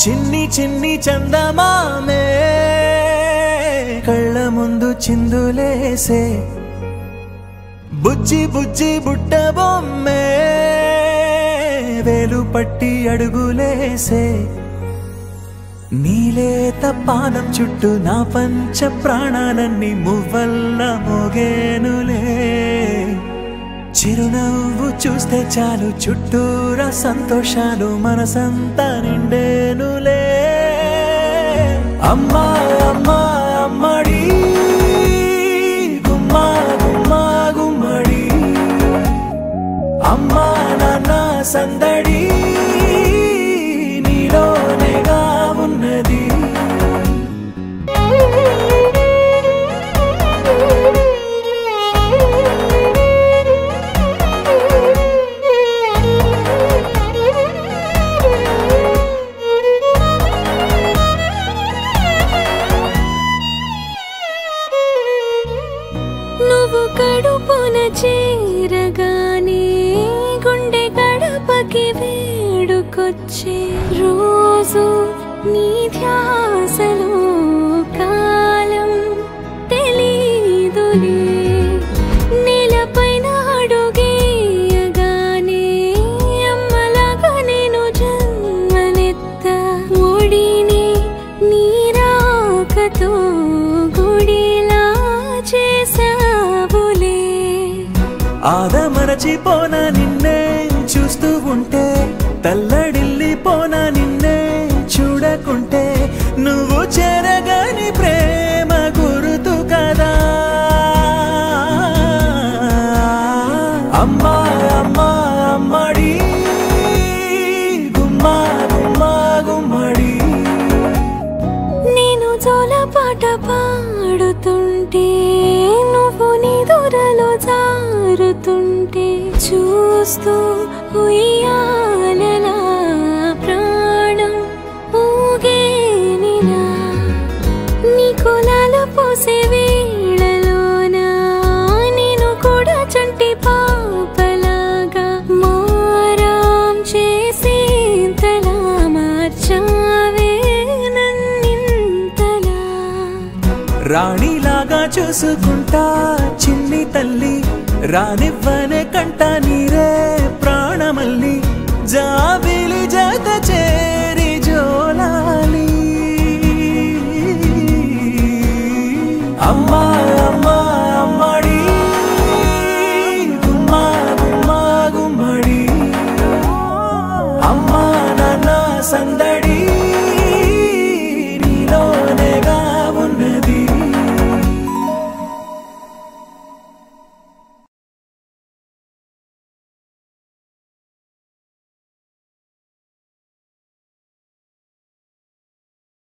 చిన్ని చిన్ని చందమామే కళ్ళ ముందు చిందులేసే బుజ్జి బుజ్జి బుట్ట బొమ్మే వేలు పట్టి అడుగులేసే నీలేత పానం చుట్టూ నా పంచ ప్రాణాలన్నీ మువ్వల్ల మోగేనులే చిరునవ్వు చూస్తే చాలు చుట్టూరా సంతోషాలు మనసంతా నిండేనులే అమ్మా అమ్మా అమ్మడి గుమ్మా గుమ్మా గుమ్మడి అమ్మా నాన్న సందడి నీలోనేగా ఉన్నది నువ్వు కడుపున చేరగానే గుండె గడపకి వేడుకొచ్చే రోజు నీ ధ్యాసలో కాలం తెలీదులే నేలపైన అడుగేయగానే అమ్మలాగా నేను జన్మనెత్త ఒడిని నీ రాకతో గుడిలా చేసావులే ఆదమరచిపోనా నిన్నే చూస్తూ ఉంటే తల్లడిల్లిపోనా నిన్నే చూడకుంటే నువ్వు చెరగని ప్రేమ గుర్తు కదా అమ్మా అమ్మా అమ్మడి గుమ్మా గుమ్మా గుమ్మడి నేను జోలపాట పాడుతుంటే నువ్వు నిదురలో జారుతుంటే చూస్తూ ఉయ్యాలలా ప్రాణం ఊగేనిలా నీ కులాలు పోసే వేళలోన నేను కూడా చంటి పాపలాగా మారాం చేసేంతలా మార్చావే నన్నింతలా రాణిలాగా చూసుకుంటా చిన్ని తల్లి రానివ్వనే కంట నీరే ప్రాణమల్లి జాబిలి జత చేరి జోలాలి అమ్మా అమ్మా అమ్మడి గుమ్మా గుమ్మా గుమ్మడి అమ్మా నాన్న సందడి